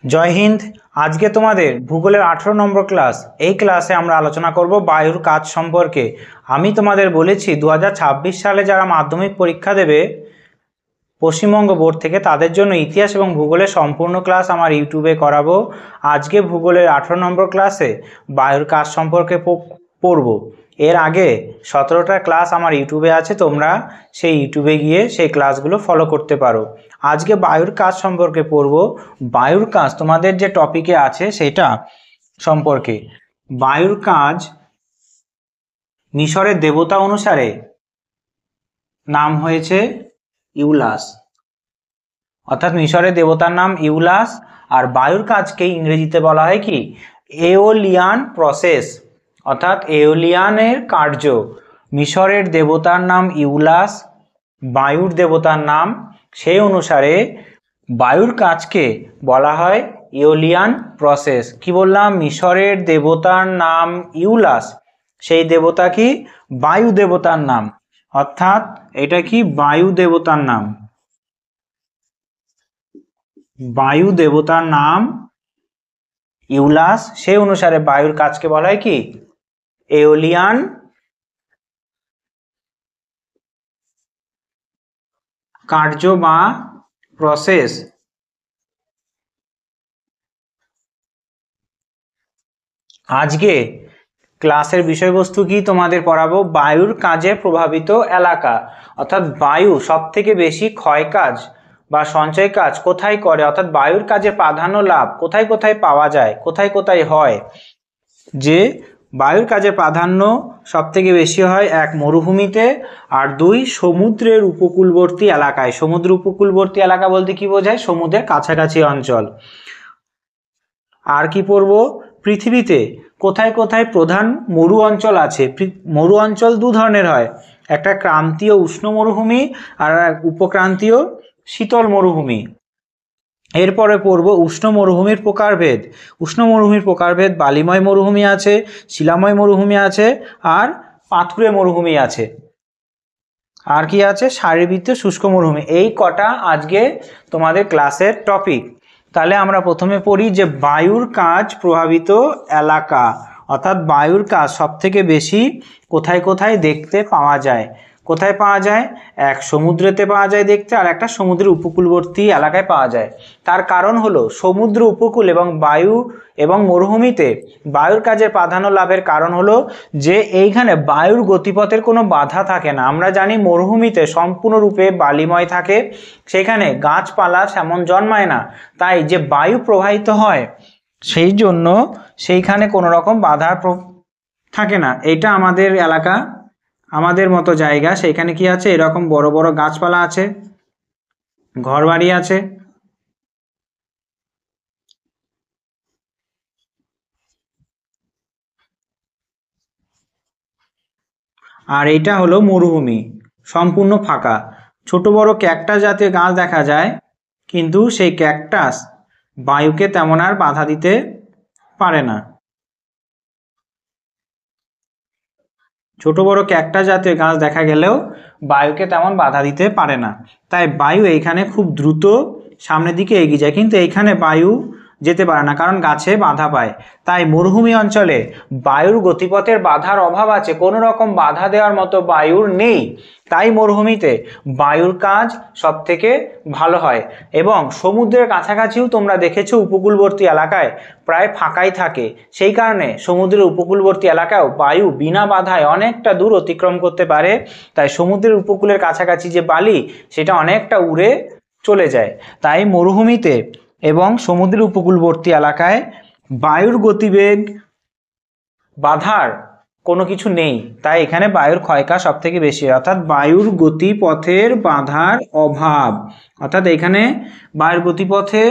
জয় হিন্দ। আজকে তোমাদের ভূগোলের 18 নম্বর ক্লাস। এই ক্লাসে আমরা আলোচনা করব বায়ুর কাজ সম্পর্কে। আমি তোমাদের বলেছি 2026 সালে যারা মাধ্যমিক পরীক্ষা দেবে পশ্চিমবঙ্গ বোর্ড থেকে, তাদের জন্য ইতিহাস এবং ভূগোলের সম্পূর্ণ ক্লাস আমার ইউটিউবে করাবো। আজকে ভূগোলের 18 নম্বর ক্লাসে বায়ুর কাজ সম্পর্কে পড়ব। এর আগে 17টা ক্লাস আমার ইউটিউবে আছে, তোমরা সেই ইউটিউবে গিয়ে সেই ক্লাসগুলো ফলো করতে পারো। আজকে বায়ুর কাজ সম্পর্কে পড়ব। বায়ুর কাজ তোমাদের যে টপিকে আছে সেটা সম্পর্কে। বায়ুর কাজ মিশরের দেবতা অনুসারে নাম হয়েছে ইউলাস, অর্থাৎ মিশরের দেবতার নাম ইউলাস। আর বায়ুর কাজকে ইংরেজিতে বলা হয় কি, এওলিয়ান প্রসেস, অর্থাৎ এওলিয়ানের কার্য। মিশরের দেবতার নাম ইউলাস, বায়ুর দেবতার নাম, সেই অনুসারে বায়ুর কাজকে বলা হয় এওলিয়ান প্রসেস। কি বললাম? মিশরের দেবতার নাম ইউলাস, সেই দেবতা কি? বায়ু দেবতার নাম, অর্থাৎ এটা কি বায়ু দেবতার নাম। বায়ু দেবতার নাম ইউলাস, সেই অনুসারে বায়ুর কাজকে বলা হয় কি এওলিয়ান কার্য বা প্রসেস। আজকে ক্লাসের বিষয়বস্তু কি তোমাদের পড়াবো? বায়ুর কাজে প্রভাবিত এলাকা, অর্থাৎ বায়ু সব থেকে বেশি ক্ষয় কাজ বা সঞ্চয় কাজ কোথায় করে, অর্থাৎ বায়ুর কাজে প্রাধান্য লাভ কোথায় কোথায় পাওয়া যায়, কোথায় কোথায় হয়। যে বায়ুর কাজে প্রাধান্য সব থেকে বেশি হয়, এক মরুভূমিতে, আর দুই সমুদ্রের উপকূলবর্তী এলাকায়। সমুদ্র উপকূলবর্তী এলাকা বলতে কি বোঝায়? সমুদ্রের কাছাকাছি অঞ্চল। আর কি পড়ব? পৃথিবীতে কোথায় কোথায় প্রধান মরু অঞ্চল আছে। মরু অঞ্চল দু ধরনের হয়, একটা ক্রান্তীয় উষ্ণ মরুভূমি আর উপক্রান্তীয় শীতল মরুভূমি। এরপরে পড়ব উষ্ণ মরুভূমির প্রকারভেদ। উষ্ণ মরুভূমির প্রকারভেদ, বালিময় মরুভূমি আছে, শিলাময় মরুভূমি আছে, আর পাথুরে মরুভূমি আছে। আর কি আছে? সারিবৃত্ত শুষ্ক মরুভূমি। এই কটা আজকে তোমাদের ক্লাসের টপিক। তাহলে আমরা প্রথমে পড়ি যে বায়ুর কাজ প্রভাবিত এলাকা, অর্থাৎ বায়ুর কাজ সব থেকে বেশি কোথায় কোথায় দেখতে পাওয়া যায়। কোথায় পাওয়া যায়? এক সমুদ্রেতে পাওয়া যায় দেখতে, আর একটা সমুদ্রের উপকূলবর্তী এলাকায় পাওয়া যায়। তার কারণ হলো সমুদ্র উপকূল এবং বায়ু এবং মরুভূমিতে বায়ুর কাজের প্রাধান্য লাভের কারণ হলো যে এইখানে বায়ুর গতিপথের কোনো বাধা থাকে না। আমরা জানি মরুভূমিতে সম্পূর্ণরূপে বালিময় থাকে, সেখানে গাছপালা তেমন জন্মায় না, তাই যে বায়ু প্রবাহিত হয় সেই জন্য সেইখানে কোনো রকম বাধার থাকে না। এইটা আমাদের এলাকা, আমাদের মতো জায়গা, সেইখানে কি আছে? এরকম বড় বড় গাছপালা আছে, ঘরবাড়ি আছে। আর এইটা হলো মরুভূমি, সম্পূর্ণ ফাঁকা। ছোট বড় ক্যাকটাস জাতীয় গাছ দেখা যায়, কিন্তু সেই ক্যাকটাস বায়ুকে তেমন আর বাধা দিতে পারে না। ছোট বড় ক্যাকটাস জাতীয় গাছ দেখা গেলেও বায়ুকে তেমন বাধা দিতে পারে না, তাই বায়ু এইখানে খুব দ্রুত সামনের দিকে এগিয়ে যায়, কিন্তু এইখানে বায়ু যেতে পারে না কারণ গাছে বাধা পায়। তাই মরুভূমি অঞ্চলে বায়ুর গতিপথের বাধার অভাব আছে, কোনো রকম বাধা দেওয়ার মতো বায়ুর নেই। তাই মরুভূমিতে বায়ুর কাজ সব থেকে ভালো হয়। এবং সমুদ্রের কাছাকাছিও তোমরা দেখেছো উপকূলবর্তী এলাকায় প্রায় ফাঁকাই থাকে, সেই কারণে সমুদ্রের উপকূলবর্তী এলাকায়ও বায়ু বিনা বাধায় অনেকটা দূর অতিক্রম করতে পারে। তাই সমুদ্রের উপকূলের কাছাকাছি যে বালি, সেটা অনেকটা উড়ে চলে যায়। তাই মরুভূমিতে এবং সমুদ্রের উপকূলবর্তী এলাকায় বায়ুর গতিবেগ বাধার কোনো কিছু নেই, তাই এখানে বায়ুর ক্ষয়কাজ সব থেকে বেশি, অর্থাৎ বায়ুর গতিপথের বাধার অভাব। অর্থাৎ এখানে বায়ুর গতিপথে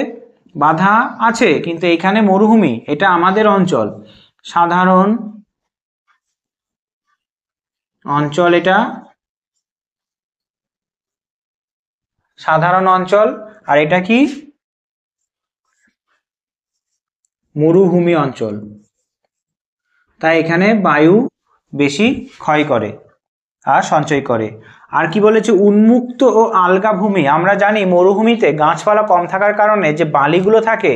বাধা আছে, কিন্তু এখানে মরুভূমি, এটা আমাদের অঞ্চল, সাধারণ অঞ্চল, এটা সাধারণ অঞ্চল। আর এটা কি? মরুভূমি অঞ্চল। তাই এখানে বায়ু বেশি ক্ষয় করে আর সঞ্চয় করে। আর কি বলেছে, উন্মুক্ত ও আলগা ভূমি। আমরা জানি মরুভূমিতে গাছপালা কম থাকার কারণে যে বালিগুলো থাকে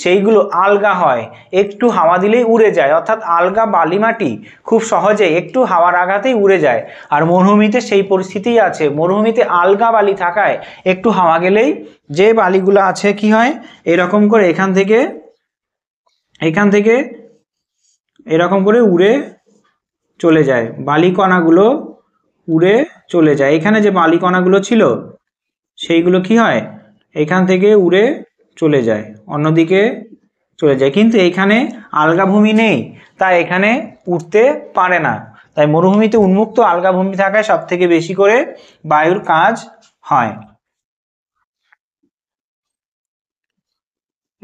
সেইগুলো আলগা হয়, একটু হাওয়া দিলেই উড়ে যায়, অর্থাৎ আলগা বালি মাটি খুব সহজে একটু হাওয়ার আঘাতেই উড়ে যায়। আর মরুভূমিতে সেই পরিস্থিতিই আছে, মরুভূমিতে আলগা বালি থাকায় একটু হাওয়া গেলেই যে বালিগুলো আছে কি হয়, এরকম করে এখান থেকে এরকম করে উড়ে চলে যায়, বালি কণাগুলো উড়ে চলে যায়। এখানে যে বালি কণাগুলো ছিল সেইগুলো কি হয়, এখান থেকে উড়ে চলে যায়, অন্যদিকে চলে যায়। কিন্তু এইখানে আলগা ভূমি নেই, তাই এখানে উঠতে পারে না। তাই মরুভূমিতে উন্মুক্ত আলগা ভূমি থাকায় সব থেকে বেশি করে বায়ুর কাজ হয়।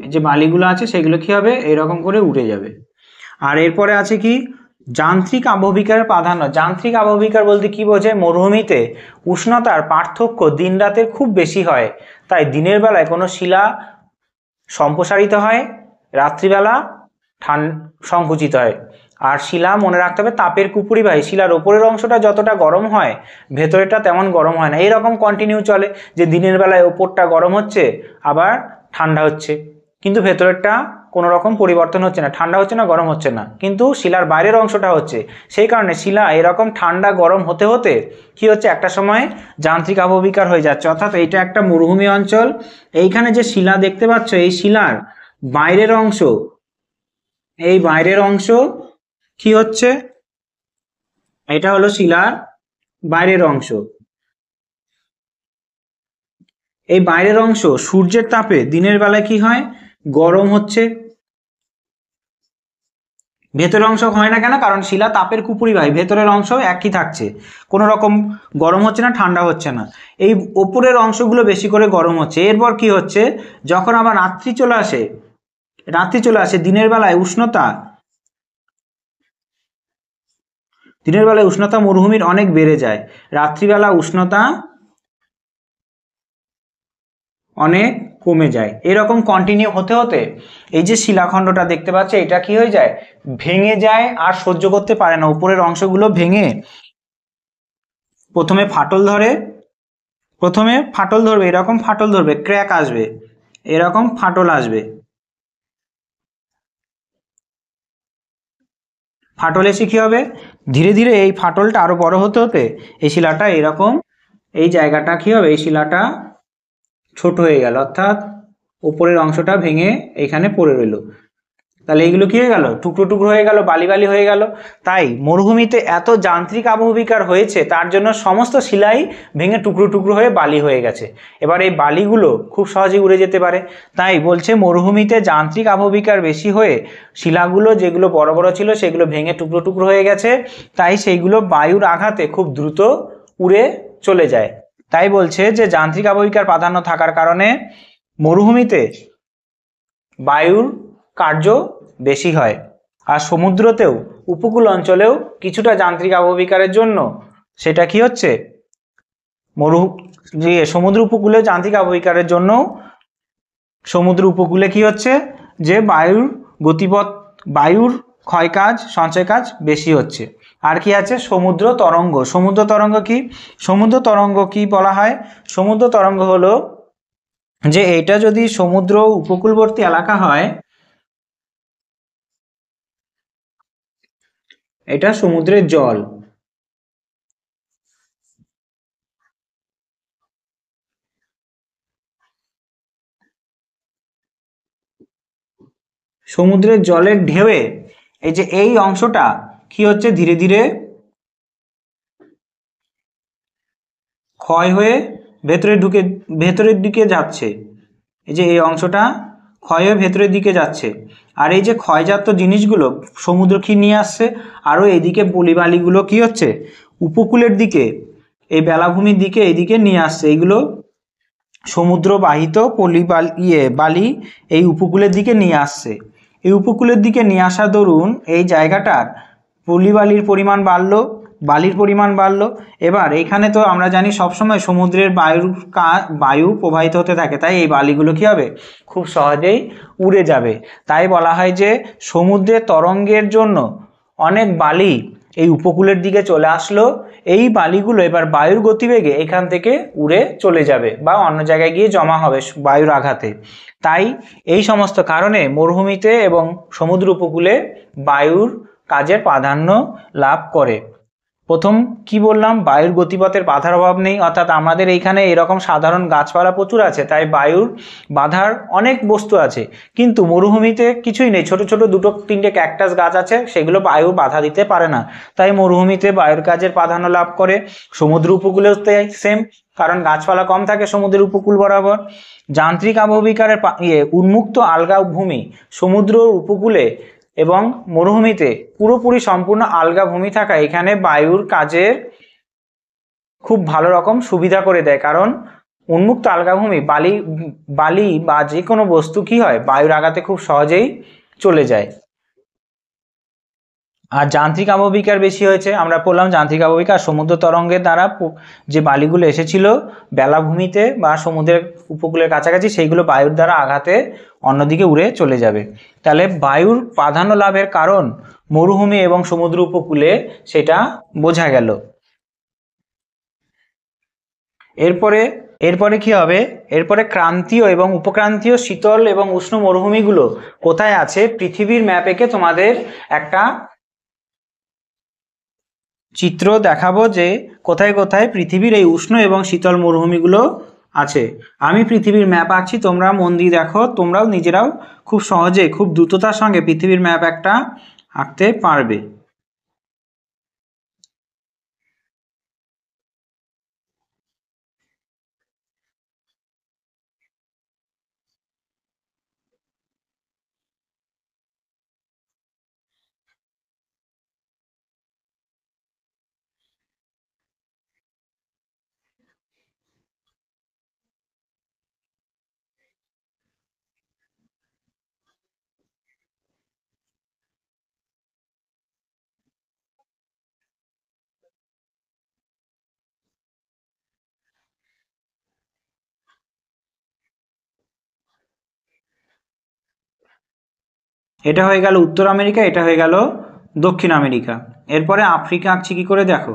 এই যে বালিগুলো আছে সেগুলো কি হবে, এরকম করে উঠে যাবে। আর এরপরে আছে কি, যান্ত্রিক আবহবিকারের প্রাধান্য। যান্ত্রিক আবহবিকার বলতে কি বোঝায়, মরুভূমিতে উষ্ণতার পার্থক্য দিন রাতের খুব বেশি হয়, তাই দিনের বেলায় কোনো শিলা সম্প্রসারিত হয়, রাত্রিবেলা সংকুচিত হয়। আর শিলা মনে রাখতে হবে তাপের কুপরিবাহী, শিলার ওপরের অংশটা যতটা গরম হয় ভেতরেরটা তেমন গরম হয় না। এইরকম কন্টিনিউ চলে যে দিনের বেলায় ওপরটা গরম হচ্ছে আবার ঠান্ডা হচ্ছে, কিন্তু ভেতরেরটা কোনো রকম পরিবর্তন হচ্ছে না, ঠান্ডা হচ্ছে না গরম হচ্ছে না, কিন্তু শিলার বাইরের অংশটা হচ্ছে। সেই কারণে শিলা এরকম ঠান্ডা গরম হতে হতে কি হচ্ছে, একটা সময় যান্ত্রিক আবহবিকার হয়ে যাচ্ছে। অর্থাৎ এইটা একটা মরুভূমি অঞ্চল, এইখানে যে শিলা দেখতে পাচ্ছ এই শিলার বাইরের অংশ, এই বাইরের অংশ কি হচ্ছে, এটা হলো শিলার বাইরের অংশ। এই বাইরের অংশ সূর্যের তাপে দিনের বেলায় কি হয়, গরম হচ্ছে। ভেতরের অংশ হয় না কেন, কারণ শিলা তাপের কুপরিবাহী, ভেতরের অংশ একই থাকছে, কোনো রকম গরম হচ্ছে না ঠান্ডা হচ্ছে না। এই ওপরের অংশগুলো বেশি করে গরম হচ্ছে। এরপর কি হচ্ছে, যখন আবার রাত্রি চলে আসে দিনের বেলায় উষ্ণতা মরুভূমির অনেক বেড়ে যায়, রাত্রিবেলা উষ্ণতা অনেক কমে যায়। এরকম কন্টিনিউ হতে হতে এই যে শিলাখণ্ডটা দেখতে পাচ্ছে এটা কি হয়ে যায়, ভেঙে যায়, আর সহ্য করতে পারে না। উপরের অংশগুলো ভেঙে প্রথমে ফাটল ধরবে, এরকম ফাটল ধরবে, ক্র্যাক আসবে, এরকম ফাটল আসবে, ফাটল এসে কি হবে, ধীরে ধীরে এই ফাটলটা আরো বড় হতে হতে এই শিলাটা এরকম, এই জায়গাটা কি হবে, এই শিলাটা ছোট হয়ে গেল, অর্থাৎ উপরের অংশটা ভেঙে এখানে পড়ে রইল। তাহলে এইগুলো কি হয়ে গেল, টুকরো টুকরো হয়ে গেল, বালি বালি হয়ে গেল। তাই মরুভূমিতে এত যান্ত্রিক আবহবিকার হয়েছে, তার জন্য সমস্ত শিলাই ভেঙে টুকরো টুকরো হয়ে বালি হয়ে গেছে। এবার এই বালিগুলো খুব সহজেই উড়ে যেতে পারে। তাই বলছে মরুভূমিতে যান্ত্রিক আবহবিকার বেশি হয়ে শিলাগুলো যেগুলো বড় বড় ছিল সেগুলো ভেঙে টুকরো টুকরো হয়ে গেছে, তাই সেইগুলো বায়ুর আঘাতে খুব দ্রুত উড়ে চলে যায়। তাই বলছে যে যান্ত্রিক আবহবিকার প্রাধান্য থাকার কারণে মরুভূমিতে বায়ুর কার্য বেশি হয়। আর সমুদ্রতেও, উপকূল অঞ্চলেও কিছুটা যান্ত্রিক আবহবিকারের জন্য সেটা কি হচ্ছে, সমুদ্র উপকূলে যান্ত্রিক আবহবিকারের জন্য সমুদ্র উপকূলে কি হচ্ছে, যে বায়ুর ক্ষয় কাজ, সঞ্চয় কাজ বেশি হচ্ছে। আর কি আছে, সমুদ্র তরঙ্গ। সমুদ্র তরঙ্গ কি বলা হয়, সমুদ্র তরঙ্গ হলো যে এটা যদি সমুদ্র উপকূলবর্তী এলাকা হয়, এটা সমুদ্রের জল, সমুদ্রের জলের ঢেউয়ে এই যে এই অংশটা কি হচ্ছে, ধীরে ধীরে ক্ষয় হয়ে ভেতরের দিকে যাচ্ছে। এই যে এই অংশটা ক্ষয় হয়ে ভেতরের দিকে যাচ্ছে। আর এই যে ক্ষয়জাত জিনিসগুলো সমুদ্র কি নিয়ে আসছে, আরও এইদিকে পলিবালিগুলো কি হচ্ছে, উপকূলের দিকে, এই বেলাভূমির দিকে এইদিকে নিয়ে আসছে। এইগুলো সমুদ্র বাহিত বালি এই উপকূলের দিকে নিয়ে আসছে। এই উপকূলের দিকে নিয়ে আসা দরুন এই জায়গাটার পলিবালির পরিমাণ বাড়লো, বালির পরিমাণ বাড়লো। এবার এইখানে তো আমরা জানি সবসময় সমুদ্রের বায়ু প্রবাহিত হতে থাকে, তাই এই বালিগুলো কি হবে, খুব সহজেই উড়ে যাবে। তাই বলা হয় যে সমুদ্রের তরঙ্গের জন্য অনেক বালি এই উপকূলের দিকে চলে আসলো, এই বালিগুলো এবার বায়ুর গতিবেগে এখান থেকে উড়ে চলে যাবে বা অন্য জায়গায় গিয়ে জমা হবে বায়ুর আঘাতে। তাই এই সমস্ত কারণে মরুভূমিতে এবং সমুদ্র উপকূলে বায়ুর কাজের প্রাধান্য লাভ করে। প্রথম কি বললাম, বায়ুর গতিপথের বাধার অভাব নেই, অর্থাৎ আমাদের এইখানে এরকম সাধারণ গাছপালা প্রচুর আছে, তাই বায়ুর বাধার অনেক বস্তু আছে। কিন্তু মরুভূমিতে কিছুই নেই, ছোট ছোট দুটো তিনটে ক্যাকটাস গাছ আছে, সেগুলো বায়ু বাধা দিতে পারে না, তাই মরুভূমিতে বায়ুর কাজের প্রাধান্য লাভ করে। সমুদ্র উপকূলেও সেম, কারণ গাছপালা কম থাকে সমুদ্রের উপকূল বরাবর। যান্ত্রিক আবহবিকারের উন্মুক্ত আলগা ভূমি সমুদ্র উপকূলে এবং মরুভূমিতে পুরোপুরি সম্পূর্ণ আলগা ভূমি থাকা এখানে বায়ুর কাজের খুব ভালো রকম সুবিধা করে দেয়, কারণ উন্মুক্ত আলগা ভূমি বালি বা যে কোনো বস্তু কি হয় বায়ুর আঘাতে খুব সহজেই চলে যায়। আর যান্ত্রিক আবহবিকার বেশি হয়েছে, আমরা বললাম যান্ত্রিক আবহবিকার সমুদ্র তরঙ্গের দ্বারা যে বালিগুলো এসেছিল বেলাভূমিতে বা সমুদ্রের উপকূলের কাছাকাছি, সেইগুলো বায়ুর দ্বারা আঘাতে অন্যদিকে উড়ে চলে যাবে। তাহলে বায়ুর প্রাধান্য লাভের কারণ মরুভূমি এবং সমুদ্র উপকূলে, সেটা বোঝা গেল। এরপরে কি হবে, এরপরে ক্রান্তীয় এবং উপক্রান্তীয় শীতল এবং উষ্ণ মরুভূমিগুলো কোথায় আছে পৃথিবীর ম্যাপ এঁকে তোমাদের একটা চিত্র দেখাবো যে কোথায় কোথায় পৃথিবীর এই উষ্ণ এবং শীতল মরুভূমিগুলো আছে। আমি পৃথিবীর ম্যাপ আঁকছি, তোমরা মন দিয়ে দেখো, তোমরাও নিজেরাও খুব সহজে খুব দ্রুততার সঙ্গে পৃথিবীর ম্যাপ একটা আঁকতে পারবে। এটা হয়ে গেল উত্তর আমেরিকা, এটা হয়ে গেল দক্ষিণ আমেরিকা। এরপরে আফ্রিকা আঁকছি কি করে দেখো।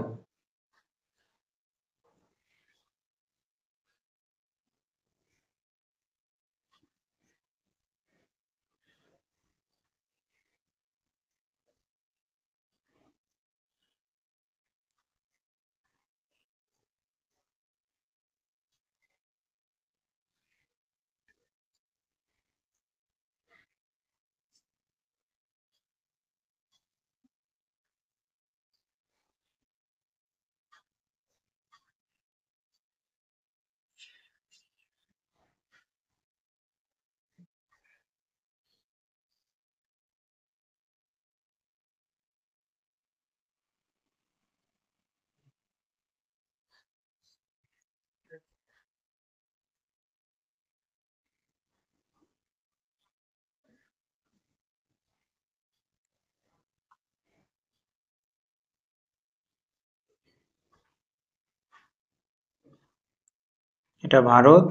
এটা ভারত,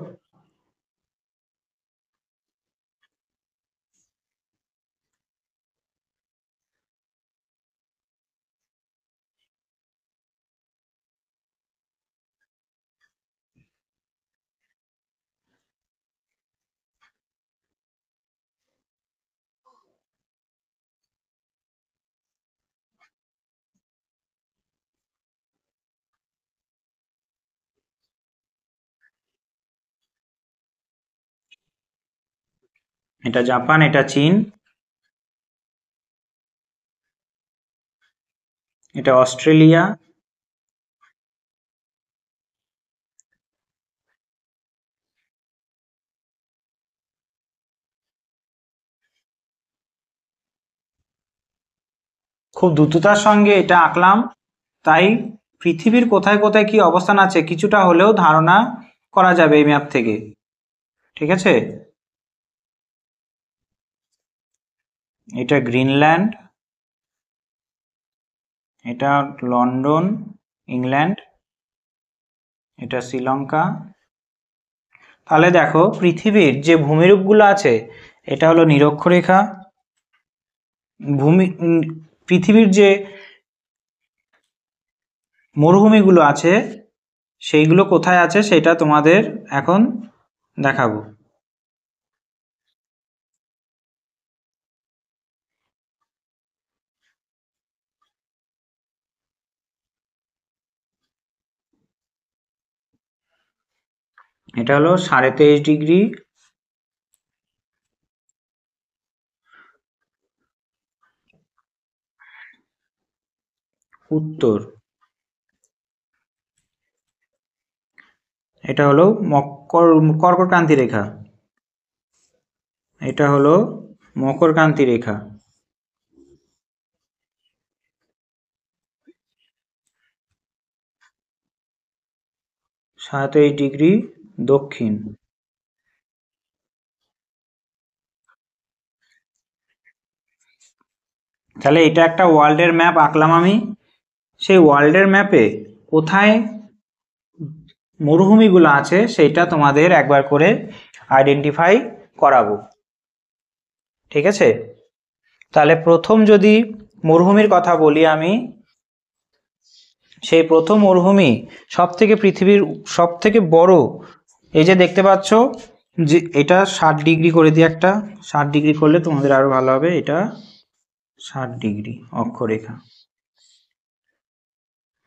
এটা জাপান, এটা চীন, এটা অস্ট্রেলিয়া, খুব দ্রুততার সঙ্গে এটা আঁকলাম, তাই পৃথিবীর কোথায় কোথায় কি অবস্থান আছে কিছুটা হলেও ধারণা করা যাবে এই ম্যাপ থেকে। ঠিক আছে, এটা গ্রিনল্যান্ড, এটা লন্ডন ইংল্যান্ড, এটা শ্রীলঙ্কা। তাহলে দেখো পৃথিবীর যে ভূমিরূপগুলো আছে, এটা হলো নিরক্ষরেখা। পৃথিবীর যে মরুভূমিগুলো আছে সেইগুলো কোথায় আছে সেটা তোমাদের এখন দেখাবো। এটা হলো 23.5 ডিগ্রি উত্তর, এটা হলো কর্কটক্রান্তি রেখা, এটা হলো মকরক্রান্তি রেখা। 27 ডিগ্রি দক্ষিণ। তাহলে এটা একটা ওয়ার্ল্ডের ম্যাপ আঁকলাম আমি। সেই ওয়ার্ল্ডের ম্যাপে কোথায় মরুভূমিগুলো আছে সেটা তোমাদের একবার করে আইডেন্টিফাই করাবো, ঠিক আছে? তাহলে প্রথম যদি মরুভূমির কথা বলি আমি, সেই প্রথম মরুভূমি পৃথিবীর সব থেকে বড়, এই যে দেখতে পাচ্ছ যে এটা 60 ডিগ্রি করে দিয়ে, একটা 60 ডিগ্রি করলে তোমাদের আরো ভালো হবে। এটা 60 ডিগ্রি অক্ষরেখা,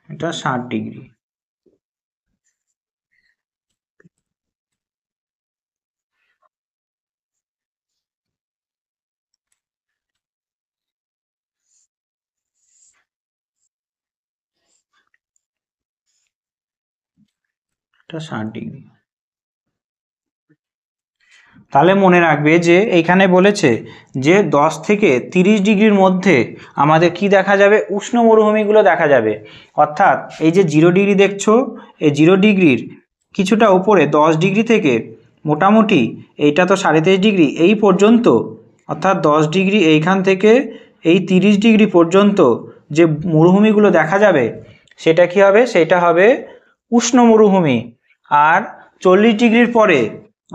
এটা 60 ডিগ্রি। এটা 60 ডিগ্রি। তাহলে মনে রাখবে যে এইখানে বলেছে যে 10 থেকে 30 ডিগ্রির মধ্যে আমাদের কি দেখা যাবে, উষ্ণ মরুভূমিগুলো দেখা যাবে। অর্থাৎ এই যে 0 ডিগ্রি দেখছো, এই 0 ডিগ্রির কিছুটা উপরে 10 ডিগ্রি থেকে মোটামুটি এইটা তো 23.5 ডিগ্রি এই পর্যন্ত, অর্থাৎ 10 ডিগ্রি এইখান থেকে এই 30 ডিগ্রি পর্যন্ত যে মরুভূমিগুলো দেখা যাবে সেটা কি হবে, সেটা হবে উষ্ণ মরুভূমি। আর 40 ডিগ্রির পরে,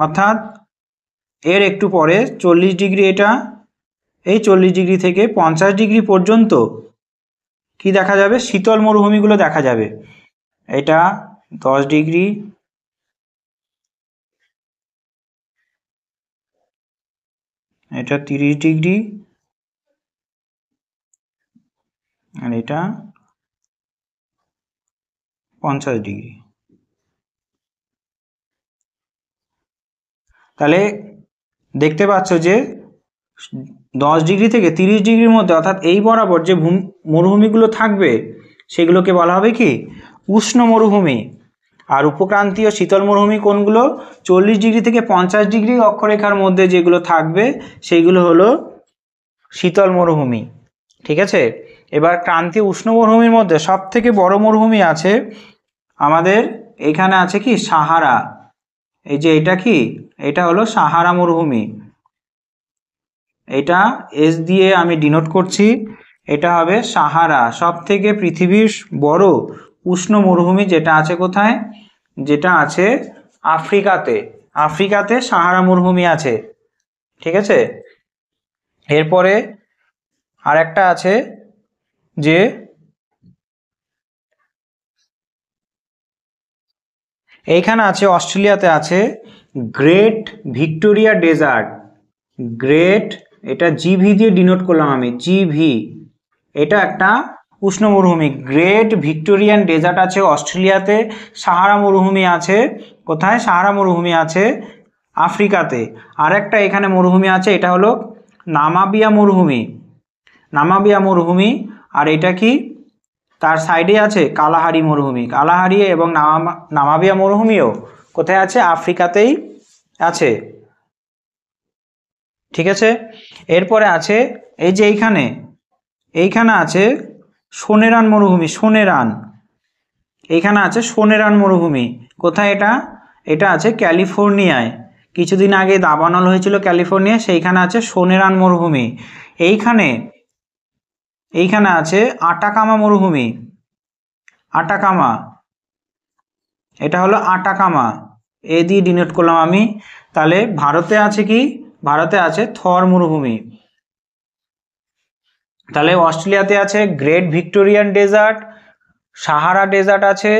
অর্থাৎ এর একটু পরে 40 ডিগ্রি, এটা এই 40 ডিগ্রি থেকে 50 ডিগ্রি পর্যন্ত কি দেখা যাবে, শীতল মরুভূমিগুলো দেখা যাবে। এটা 10 ডিগ্রি, এটা 30 ডিগ্রি, আর এটা 50 ডিগ্রি। তাহলে দেখতে পাচ্ছ যে 10 ডিগ্রি থেকে 30 ডিগ্রির মধ্যে, অর্থাৎ এই বরাবর যে মরুভূমিগুলো থাকবে সেগুলোকে বলা হবে কি, উষ্ণ মরুভূমি। আর উপক্রান্তীয় শীতল মরুভূমি কোনগুলো, 40 ডিগ্রি থেকে 50 ডিগ্রি অক্ষরেখার মধ্যে যেগুলো থাকবে সেইগুলো হলো শীতল মরুভূমি, ঠিক আছে? এবার ক্রান্তীয় উষ্ণ মরুভূমির মধ্যে সব থেকে বড় মরুভূমি আছে আমাদের এখানে, আছে কি সাহারা। এই যে এটা কি, এটা হলো সাহারা মরুভূমি, এটা এস দিয়ে আমি ডিনোট করছি, এটা হবে সাহারা। সব থেকে পৃথিবীর বড় উষ্ণ মরুভূমি যেটা আছে কোথায়, যেটা আছে আফ্রিকাতে, আফ্রিকাতে সাহারা মরুভূমি আছে, ঠিক আছে? এরপরে আর একটা আছে যে এইখানে আছে অস্ট্রেলিয়াতে আছে গ্রেট ভিক্টোরিয়া ডেজার্ট, গ্রেট, এটা জিভি দিয়ে ডিনোট করলাম আমি, জিভি। এটা একটা উষ্ণ মরুভূমি, গ্রেট ভিক্টোরিয়ান ডেজার্ট আছে অস্ট্রেলিয়াতে। সাহারা মরুভূমি আছে কোথায়, সাহারা মরুভূমি আছে আফ্রিকাতে। আর একটা এখানে মরুভূমি আছে, এটা হলো নামাবিয়া মরুভূমি, নামাবিয়া মরুভূমি। আর এটা কি, তার সাইডে আছে কালাহারি মরুভূমি, কালাহারি এবং নামাবিয়া মরুভূমিও কোথায় আছে, আফ্রিকাতেই আছে, ঠিক আছে? এরপরে আছে এই যে এইখানে আছে সোনেরান মরুভূমি, সোনেরান, এইখানে আছে সোনেরান মরুভূমি। কোথায় এটা, এটা আছে ক্যালিফোর্নিয়ায়, কিছুদিন আগে দাবানল হয়েছিল ক্যালিফোর্নিয়ায়, সেইখানে আছে সোনেরান মরুভূমি। এইখানে আছে আটাকামা মরুভূমি, আটাকামা, এটা হলো আটাকামা, এ দিয়ে ডিনোট করলাম আমি। তাহলে ভারতে আছে কি, ভারতে আছে থর মরুভূমি। তাহলে অস্ট্রেলিয়াতে আছে great Victorian desert, Sahara desert আছে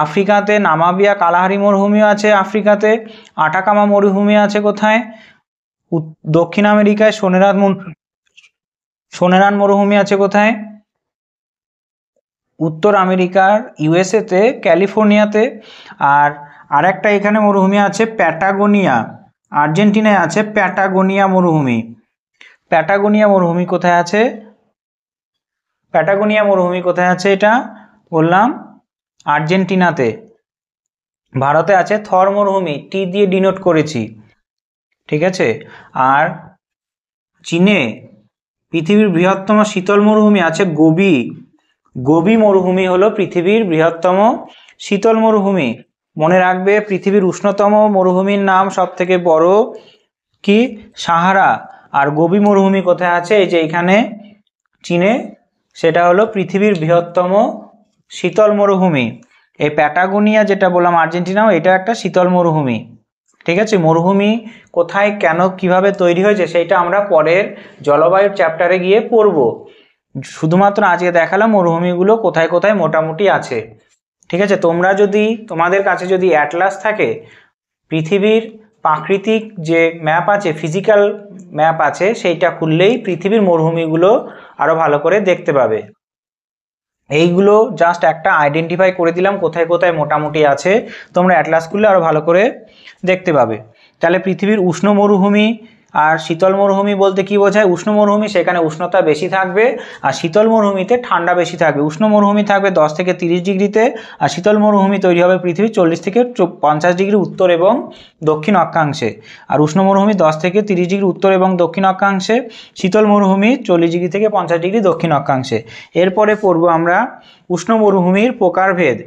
আফ্রিকাতে, নামাবিয়া কালাহারি মরুভূমি আছে আফ্রিকাতে, আটাকামা মরুভূমি আছে কোথায়? দক্ষিণ আমেরিকায় সোনেরান মরুভূমি আছে কোথায়? উত্তর আমেরিকার ইউএসএতে ক্যালিফোর্নিয়াতে। আর আরেকটা এখানে মরুভূমি আছে প্যাটাগোনিয়া, আর্জেন্টিনায় আছে প্যাটাগোনিয়া মরুভূমি। প্যাটাগোনিয়া মরুভূমি কোথায় আছে? প্যাটাগোনিয়া মরুভূমি কোথায় আছে? এটা বললাম আর্জেন্টিনাতে। ভারতে আছে থর মরুভূমি, টি দিয়ে ডিনোট করেছি, ঠিক আছে। আর চীনে পৃথিবীর বৃহত্তম শীতল মরুভূমি আছে গোবি। গোবি মরুভূমি হলো পৃথিবীর বৃহত্তম শীতল মরুভূমি। মনে রাখবে পৃথিবীর উষ্ণতম মরুভূমির নাম সব থেকে বড় কি? সাহারা। আর গোবি মরুভূমি কোথায় আছে? এই যে এখানে চীনে, সেটা হলো পৃথিবীর বৃহত্তম শীতল মরুভূমি। এই প্যাটাগোনিয়া যেটা বললাম আর্জেন্টিনাও, এটা একটা শীতল মরুভূমি, ঠিক আছে। মরুভূমি কোথায়, কেন, কিভাবে তৈরি হয়েছে সেটা আমরা পরের জলবায়ুর চ্যাপ্টারে গিয়ে পড়ব। শুধুমাত্র আজকে দেখালাম মরুভূমিগুলো কোথায় কোথায় মোটামুটি আছে, ঠিক আছে। তোমাদের কাছে যদি অ্যাটলাস থাকে, পৃথিবীর প্রাকৃতিক যে ম্যাপ আছে, ফিজিক্যাল ম্যাপ আছে, সেইটা খুললেই পৃথিবীর মরুভূমিগুলো আরো ভালো করে দেখতে পাবে। এইগুলো জাস্ট একটা আইডেন্টিফাই করে দিলাম কোথায় কোথায় মোটামুটি আছে, তোমরা অ্যাটলাস খুললে আরো ভালো করে দেখতে পাবে। তাহলে পৃথিবীর উষ্ণ মরুভূমি আর শীতল মরুভূমি বলতে কি বোঝায়? উষ্ণ মরুভূমি সেখানে উষ্ণতা বেশি থাকবে, আর শীতল মরুভূমিতে ঠান্ডা বেশি থাকবে। উষ্ণ মরুভূমি থাকবে 10 থেকে 30 ডিগ্রিতে, আর শীতল মরুভূমি তৈরি হবে পৃথিবীর 40 থেকে 50 ডিগ্রি উত্তর এবং দক্ষিণ অক্ষাংশে। আর উষ্ণ মরুভূমি 10 থেকে 30 ডিগ্রি উত্তর এবং দক্ষিণ অক্ষাংশে, শীতল মরুভূমি 40 ডিগ্রি থেকে 50 ডিগ্রি দক্ষিণ অক্ষাংশে। এরপরে পড়ব আমরা উষ্ণ মরুভূমির প্রকারভেদ।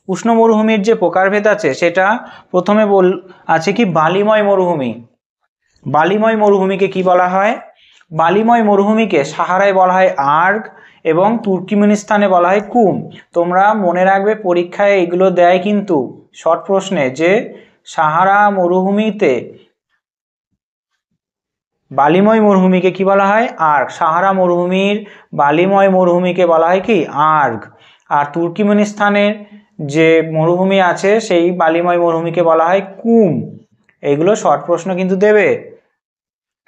উষ্ণ মরুভূমির যে প্রকারভেদ আছে সেটা প্রথমে আছে কি? বালিময় মরুভূমি। বালিময় মরুভূমিকে কি বলা হয়? বালিময় মরুভূমিকে সাহারায় বলা হয় আর্গ এবং তুর্কমেনিস্তানে বলা হয় কুম। তোমরা মনে রাখবে পরীক্ষায় এগুলো দেয় কিন্তু শর্ট প্রশ্নে, যে সাহারা মরুভূমিতে বালিময় মরুভূমিকে কি বলা হয়? আর্গ। সাহারা মরুভূমির বালিময় মরুভূমিকে বলা হয় কি? আর্গ। আর তুর্কমেনিস্তানের যে মরুভূমি আছে সেই বালিময় মরুভূমিকে বলা হয় কুম। এগুলো শর্ট প্রশ্ন কিন্তু দেবে।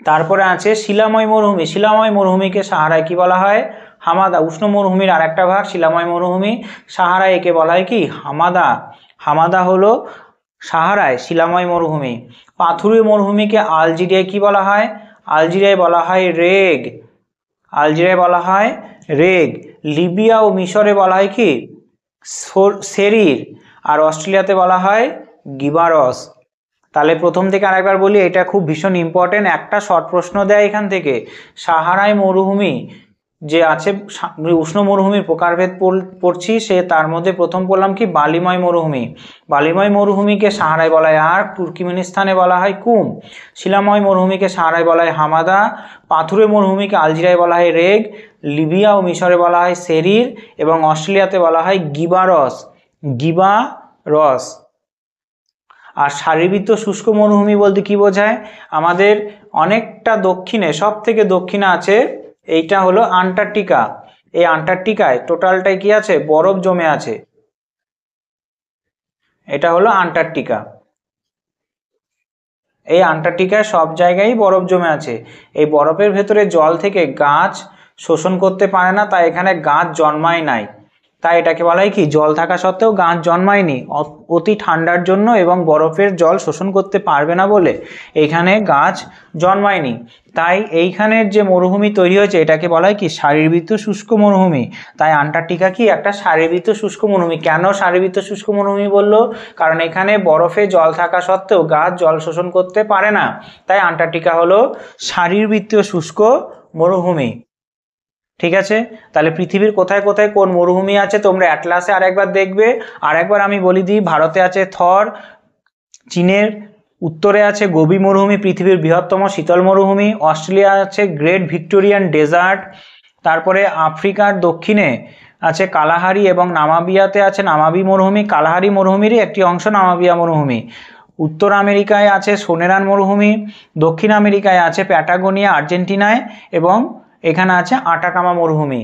তারপরে আছে শিলাময় মরুভূমি। শিলাময় মরুভূমিকে সাহারায় কি বলা হয়? হামাদা। উষ্ণ মরুভূমির আরেকটা ভাগ শিলাময় মরুভূমি, সাহারায় একে বলা হয় কি? হামাদা। হামাদা হলো সাহারায় শিলাময় মরুভূমি। পাথুরে মরুভূমিকে আলজেরিয়ায় কি বলা হয়? আলজেরিয়ায় বলা হয় রেগ। আলজেরিয়ায় বলা হয় রেগ। লিবিয়া ও মিশরে বলা হয় কি? সেরির। আর অস্ট্রেলিয়াতে বলা হয় গিবারস। তাহলে প্রথম থেকে আরেকবার বলি, এটা খুব ভীষণ ইম্পর্টেন্ট, একটা শর্ট প্রশ্ন দেয় এখান থেকে। সাহারায় মরুভূমি যে আছে, উষ্ণ মরুভূমির প্রকারভেদ পড়ছি, সে তার মধ্যে প্রথম বললাম কি? বালিময় মরুভূমি। বালিময় মরুভূমিকে সাহারায় বলা হয় আর্গ, তুর্কমেনিস্তানে বলা হয় কুম। শিলাময় মরুভূমিকে সাহারায় বলা হয় হামাদা। পাথুরে মরুভূমিকে আলজেরিয়ায় বলা হয় রেগ। লিবিয়া ও মিশরে বলা হয় সেরির এবং অস্ট্রেলিয়াতে বলা হয় গিবারস। গিবারস। আর সারিবৃত্ত শুষ্ক মরুভূমি বলতে কি বোঝায়? আমাদের অনেকটা দক্ষিণে, সব থেকে দক্ষিণে আছে, এইটা হলো আন্টার্কটিকা। এই আন্টার্কটিকায় টোটালটাই কি আছে? বরফ জমে আছে। এটা হলো আন্টার্কটিকা। এই আন্টার্কটিকায় সব জায়গায় বরফ জমে আছে। এই বরফের ভেতরে জল থেকে গাছ শোষণ করতে পারে না, তাই এখানে গাছ জন্মায় নাই। তাই এটাকে বলা হয় কি? জল থাকা সত্ত্বেও গাছ জন্মায়নি, অতি ঠান্ডার জন্য এবং বরফের জল শোষণ করতে পারবে না বলে এইখানে গাছ জন্মায়নি। তাই এইখানের যে মরুভূমি তৈরি হয়েছে এটাকে বলা হয় কি? সারিবৃত্ত শুষ্ক মরুভূমি। তাই আন্টার্কটিকা কি? একটা সারিবৃত্ত শুষ্ক মরুভূমি। কেন সারিবৃত্ত শুষ্ক মরুভূমি বললো? কারণ এখানে বরফে জল থাকা সত্ত্বেও গাছ জল শোষণ করতে পারে না, তাই আন্টার্কটিকা হলো সারিবৃত্তীয় শুষ্ক মরুভূমি, ঠিক আছে। তাহলে পৃথিবীর কোথায় কোথায় কোন মরুভূমি আছে তোমরা অ্যাটলাসে আরেকবার দেখবে। আরেকবার আমি বলি দিই, ভারতে আছে থর, চীনের উত্তরে আছে গোবি মরুভূমি, পৃথিবীর বৃহত্তম শীতল মরুভূমি। অস্ট্রেলিয়া আছে গ্রেট ভিক্টোরিয়ান ডেজার্ট। তারপরে আফ্রিকার দক্ষিণে আছে কালাহারি এবং নামাবিয়াতে আছে নামাবি মরুভূমি। কালাহারি মরুভূমিরই একটি অংশ নামাবিয়া মরুভূমি। উত্তর আমেরিকায় আছে সোনেরান মরুভূমি। দক্ষিণ আমেরিকায় আছে প্যাটাগোনিয়া আর্জেন্টিনায়, এবং এখানে আছে আটাকামা মরুভূমি।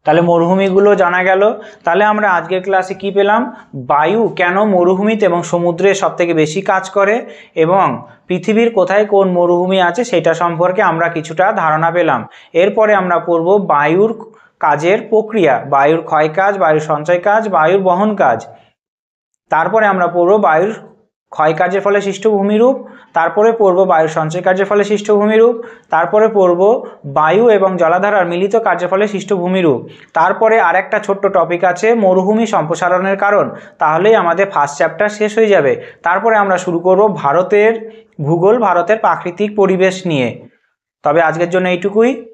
তাহলে মরুভূমিগুলো জানা গেল। তাহলে আমরা আজকের ক্লাসে কি পেলাম? বায়ু কেন মরুভূমিতে এবং সমুদ্রে সবথেকে বেশি কাজ করে এবং পৃথিবীর কোথায় কোন মরুভূমি আছে সেটা সম্পর্কে আমরা কিছুটা ধারণা পেলাম। এরপরে আমরা পড়ব বায়ুর কাজের প্রক্রিয়া, বায়ুর ক্ষয় কাজ, বায়ুর সঞ্চয় কাজ, বায়ুর বহন কাজ। তারপরে আমরা পড়ব বায়ুর ক্ষয় কার্যের ফলে সৃষ্ট ভূমিরূপ, তারপরে পড়ব বায়ুর সঞ্চয় কার্যের ফলে সৃষ্ট ভূমিরূপ, তারপরে পড়ব বায়ু এবং জলাধারার মিলিত কার্যের ফলে সৃষ্ট ভূমিরূপ। তারপরে আরেকটা ছোট্ট টপিক আছে মরুভূমি সম্প্রসারণের কারণ। তাহলেই আমাদের ফার্স্ট চ্যাপ্টার শেষ হয়ে যাবে। তারপরে আমরা শুরু করব ভারতের ভূগোল, ভারতের প্রাকৃতিক পরিবেশ নিয়ে। তবে আজকের জন্য এইটুকুই।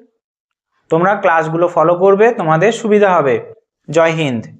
তোমরা ক্লাসগুলো ফলো করবে, তোমাদের সুবিধা হবে। জয় হিন্দ।